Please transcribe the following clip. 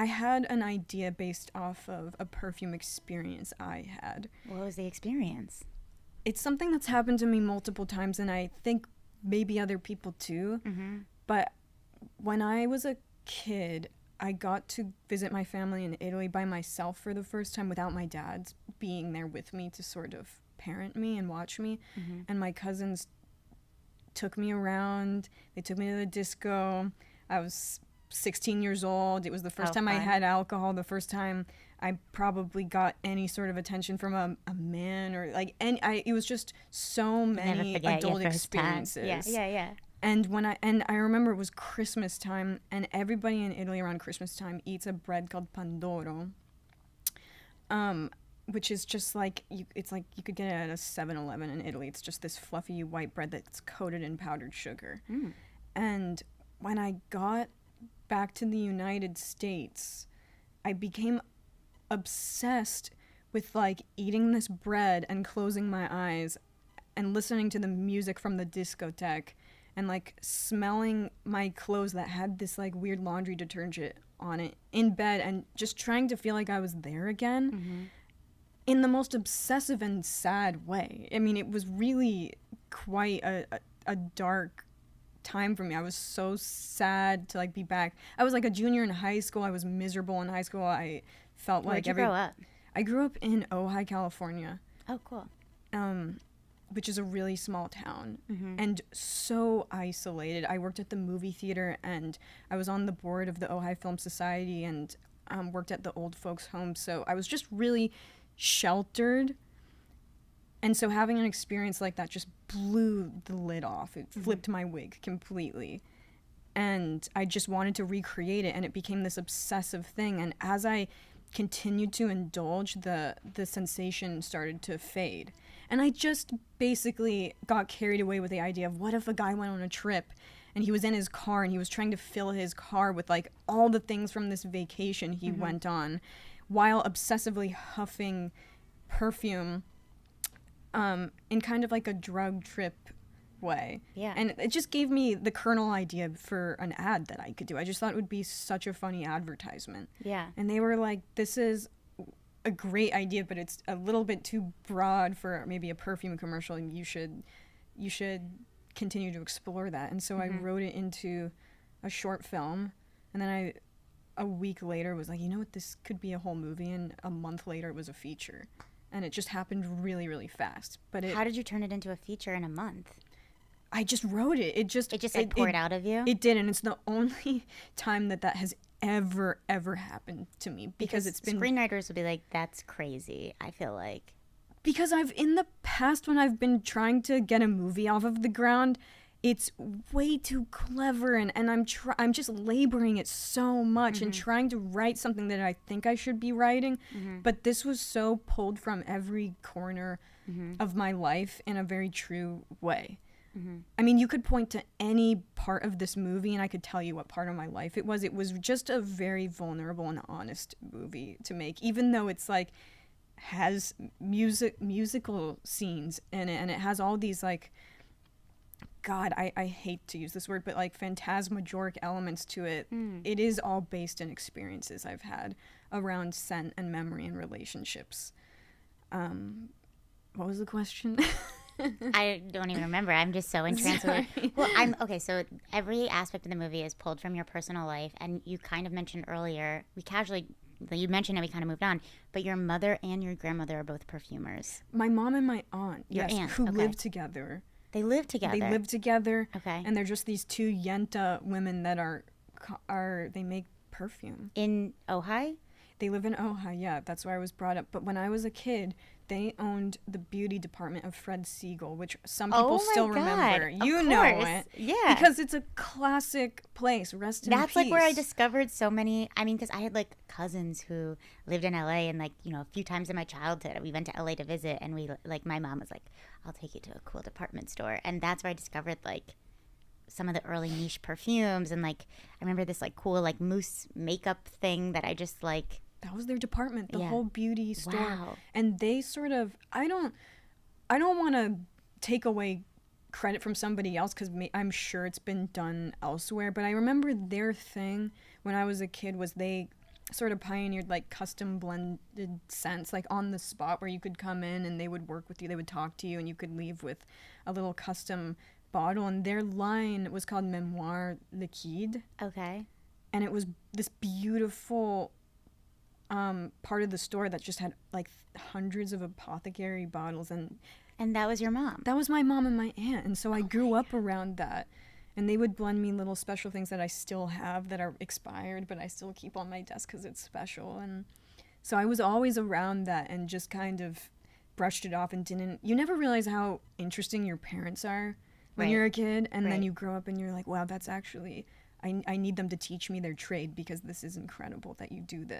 I had an idea based off of a perfume experience I had. What was the experience? It's something that's happened to me multiple times, and I think maybe other people too. Mm-hmm. But when I was a kid, I got to visit my family in Italy by myself for the first time without my dad being there with me to sort of parent me and watch me. Mm-hmm. And my cousins took me around. They took me to the disco. I was 16 years old. It was the first time I had alcohol, the first time I probably got any sort of attention from a man or like it was just so many adult experiences. Yeah. And I remember it was Christmas time, and everybody in Italy around Christmas time eats a bread called pandoro, which is just like it's like you could get it at a 7-Eleven in Italy. It's just this fluffy white bread that's coated in powdered sugar. Mm. And when I got back to the United States, I became obsessed with like eating this bread and closing my eyes and listening to the music from the discotheque and like smelling my clothes that had this like weird laundry detergent on it in bed and just trying to feel like I was there again. Mm-hmm. In the most obsessive and sad way. I mean, it was really quite a dark time for me. I was so sad to like be back. I was like a junior in high school. I was miserable in high school. I felt like Where'd you grow up? I grew up in Ojai, California. Oh, cool. Which is a really small town, Mm-hmm. and so isolated. I worked at the movie theater, and I was on the board of the Ojai Film Society, and worked at the old folks' home. So I was just really sheltered. And so having an experience like that just blew the lid off. It flipped my wig completely. And I just wanted to recreate it, and it became this obsessive thing. And as I continued to indulge, the sensation started to fade. And I just basically got carried away with the idea of what if a guy went on a trip and he was in his car and he was trying to fill his car with like all the things from this vacation he went on while obsessively huffing perfume in kind of like a drug trip way. Yeah. And it just gave me the kernel idea for an ad that I could do. I just thought it would be such a funny advertisement. Yeah. And they were like, this is a great idea, but it's a little bit too broad for maybe a perfume commercial, and you should continue to explore that. And so I wrote it into a short film, and then a week later was like, you know what, this could be a whole movie, and a month later it was a feature. And it just happened really, really fast. But how did you turn it into a feature in a month? I just wrote it. It just like poured out of you? It did, and it's the only time that has ever happened to me, because it's been screenwriters would be like, that's crazy, I feel like. Because in the past, when I've been trying to get a movie off of the ground, it's way too clever, and I'm just laboring it so much and trying to write something that I think I should be writing. But this was so pulled from every corner of my life in a very true way. I mean, you could point to any part of this movie and I could tell you what part of my life it was. It was just a very vulnerable and honest movie to make, even though it's like has musical scenes in it, and it has all these like, God, I hate to use this word, but like phantasmagoric elements to it. It is all based in experiences I've had around scent and memory and relationships. What was the question? I don't even remember. I'm just so entranced with it. Well, okay, so every aspect of the movie is pulled from your personal life, and you kind of mentioned earlier, you mentioned it, we kind of moved on, but your mother and your grandmother are both perfumers. My mom and my aunt, Your aunt, who okay. live together. They live together? They live together, okay. And they're just these two Yenta women that they make perfume. In Ojai? They live in Ojai, yeah, that's where I was brought up. But when I was a kid, they owned the beauty department of Fred Siegel, which some people still remember. You know it. Yeah. Because it's a classic place. Rest in peace. That's like where I discovered so many. I mean, because I had like cousins who lived in LA, and like, you know, a few times in my childhood, we went to LA to visit, and we like, my mom was like, I'll take you to a cool department store. And that's where I discovered like some of the early niche perfumes. And like, I remember this like cool like mousse makeup thing that I just like. That was their department, the whole beauty store. Wow. And they sort of, I don't want to take away credit from somebody else, because I'm sure it's been done elsewhere, but I remember their thing when I was a kid was they sort of pioneered like custom blended scents, like on the spot, where you could come in and they would work with you, they would talk to you, and you could leave with a little custom bottle. And their line was called Memoir Liquide, Okay. and it was this beautiful part of the store that just had like hundreds of apothecary bottles. And that was your mom. That was my mom and my aunt, and so I grew up around that. And they would blend me little special things that I still have that are expired, but I still keep on my desk because it's special. And so I was always around that and just kind of brushed it off and didn't. You never realize how interesting your parents are when Right. you're a kid, and Right. then you grow up and you're like, wow, that's actually, I need them to teach me their trade because this is incredible that you do this.